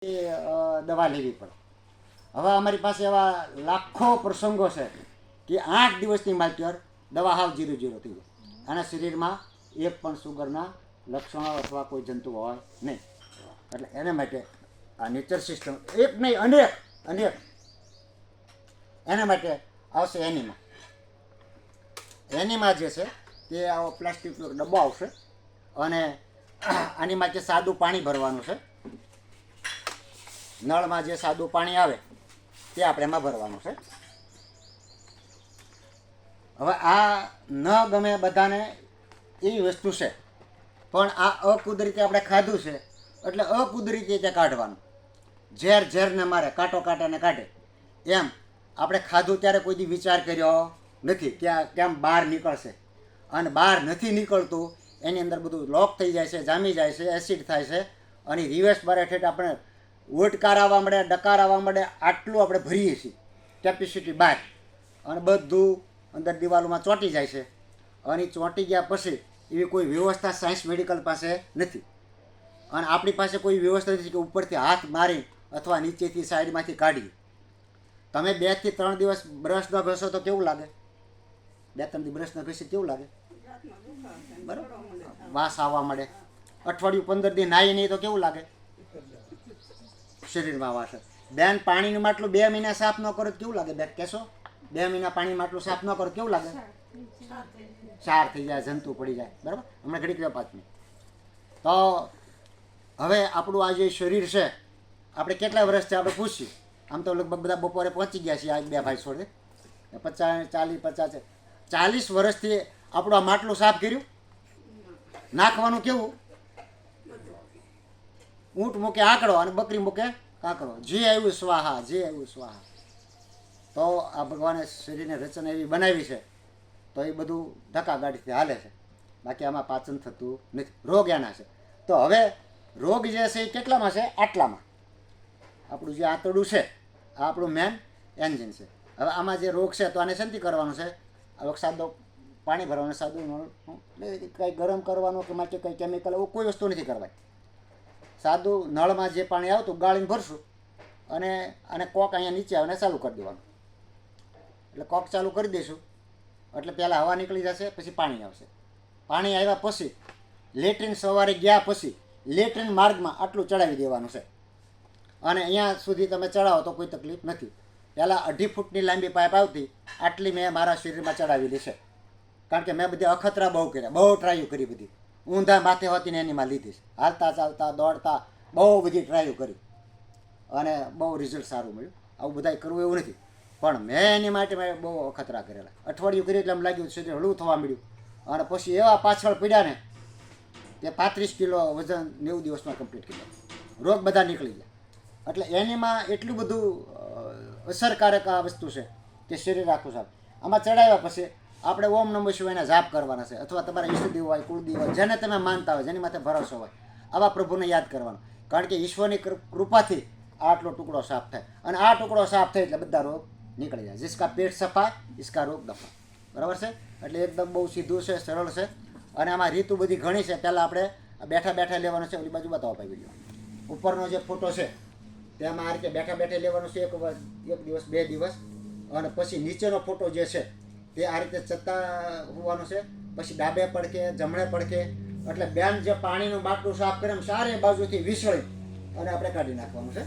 દવા લેવી પડે. હવે અમારી પાસે એવા લાખો પ્રસંગો છે કે 8 દિવસની માલત્યોર દવા હાવ 0-0 થઈ જાય. આના શરીરમાં એક પણ સુગરના લક્ષણો અથવા કોઈ જંતુ હોય નહીં. એટલે એને માટે આ નેચર સિસ્ટમ એક નહીં અનેક એના માટે આવશે એનીમાં જે છે તે આવો પ્લાસ્ટિકનો ડબ્બો આવશે અને આની માટે સાદું પાણી ભરવાનું છે. નળમાં જે સાદું પાણી આવે તે આપણે એમાં ભરવાનું છે. હવે આ ન ગમે બધાને એવી વસ્તુ છે, પણ આ અકુદરતી આપણે ખાધું છે એટલે અકુદરતી રીતે કાઢવાનું. ઝેરને મારે કાંટાને કાઢે એમ આપણે ખાધું ત્યારે કોઈ દી વિચાર કર્યો નથી કે આ કેમ બહાર નીકળશે, અને બહાર નથી નીકળતું એની અંદર બધું લોક થઈ જાય છે, જામી જાય છે, એસિડ થાય છે અને રિવર્સ બાર હેઠળ આપણે ઓટકાર આવવા મળે, ડકાર આવવા મળે. આટલું આપણે ભરીએ છીએ કેપેસિટી બહાર, અને બધું અંદર દિવાલોમાં ચોંટી જાય છે. અને ચોંટી ગયા પછી એવી કોઈ વ્યવસ્થા સાયન્સ મેડિકલ પાસે નથી, અને આપણી પાસે કોઈ વ્યવસ્થા નથી કે ઉપરથી હાથ મારી અથવા નીચેથી સાઈડમાંથી કાઢીએ. તમે 2 થી 3 દિવસ બ્રશ ન ઘસો તો કેવું લાગે? 2-3 દિવસ બ્રશ ન ઘસી કેવું લાગે? બરાબર, વાસ આવવા મળે. અઠવાડિયું 15 દી નાહી નહીં તો કેવું લાગે? શરીરમાં વાસ. બેન પાણીનું માટલું 2 મહિના સાફ ન કરો તો કેવું લાગે? બેન કહેશો 2 મહિના પાણી માટલું સાફ ન કરો કેવું લાગે? ક્ષાર થઈ જાય, જંતુ પડી જાય. બરાબર, હમણાં ઘડીક 5 મિનિટ. તો હવે આપણું આ જે શરીર છે, આપણે કેટલા વર્ષથી આપણે પૂછીએ, આમ તો લગભગ બધા બપોરે પહોંચી ગયા છીએ. આ 2 ભાઈ છોડે 40 વર્ષથી આપણું આ માટલું સાફ કર્યું. નાખવાનું કેવું? ઊંટ મૂકે આંકડો અને બકરી મૂકે કાંકડો. જે આવ્યું સ્વાહા, જે આવ્યું સ્વાહા. તો આ ભગવાને શરીરને રચના એવી બનાવી છે તો એ બધું ધક્કાગાડીથી હાલે છે. બાકી આમાં પાચન થતું નથી. રોગ એના છે. તો હવે રોગ જે છે એ કેટલામાં છે? આટલામાં. આપણું જે આંતરડું છે આ આપણું મેન એન્જિન છે. હવે આમાં જે રોગ છે તો આને શાંતિ કરવાનું છે. હવે સાદો પાણી ભરવાનું, સાદું કંઈ ગરમ કરવાનું કે માટે કંઈ કેમિકલ એવું કોઈ વસ્તુ નથી કરવાની. સાદું નળમાં જે પાણી આવતું ગાળીને ભરશું અને આને કોક અહીંયા નીચે આવે ચાલુ કરી દેવાનું. એટલે કોક ચાલુ કરી દઈશું એટલે પહેલાં હવા નીકળી જશે, પછી પાણી આવશે. પાણી આવ્યા પછી લેટ્રિન સવારે ગયા પછી લેટ્રિન માર્ગમાં આટલું ચડાવી દેવાનું છે. અને અહીંયા સુધી તમે ચડાવો તો કોઈ તકલીફ નથી. પહેલાં 2.5 ફૂટની લાંબી પાઇપ આવતી, આટલી મેં મારા શરીરમાં ચડાવેલી છે. કારણ કે મેં બધી અખતરા બહુ કર્યા, બહુ ટ્રાયું કરી બધી. ઊંધા માથે હોતી ને એનીમાં લીધી છે. હાલતા ચાલતા દોડતા બહુ બધી ટ્રાયો કરી અને બહુ રિઝલ્ટ સારું મળ્યું. આવું બધાય કરવું એવું નથી, પણ મેં એની માટે મેં બહુ અખતરા કરેલા. અઠવાડિયું કર્યું એટલે એમ લાગ્યું શરીર હળવું થવા મળ્યું. અને પછી એવા પાછળ પડ્યા ને કે 35 કિલો વજન 90 દિવસમાં કમ્પ્લીટ કર્યા. રોગ બધા નીકળી ગયા. એટલે એનીમાં એટલું બધું અસરકારક આ વસ્તુ છે કે શરીર આખું સાફ. આમાં ચડાવ્યા પછી આપણે ઓમ નમઃ શિવાયના જાપ કરવાના છે, અથવા તમારા ઈષ્ટદેવ હોય, કુળદેવ હોય, જેને તમે માનતા હોય, જેની માથે ભરોસો હોય, આવા પ્રભુને યાદ કરવાનો. કારણ કે ઈશ્વરની કૃપાથી આટલો ટુકડો સાફ થાય, અને આ ટુકડો સાફ થાય એટલે બધા રોગ નીકળી જાય. જિસકા પેટ સફા ઇસકા રોગ દફા. બરાબર છે? એટલે એકદમ બહુ સીધું છે, સરળ છે. અને આમાં રીતુ બધી ઘણી છે. પહેલાં આપણે બેઠા લેવાનું છે. ઓલી બાજુ બતાવો ભાઈ વિડીયો. ઉપરનો જે ફોટો છે તેમાં આ રીતે બેઠા લેવાનું છે. 1 દિવસ 2 દિવસ. અને પછી નીચેનો ફોટો જે છે તે આ રીતે ચત્તા હોવાનું છે. પછી ડાબે પડકે જમણે પડકે. એટલે બેન જે પાણીનું માટલું સાફ કરે એમ સારે બાજુથી વિસળી અને આપણે કાઢી નાખવાનું છે.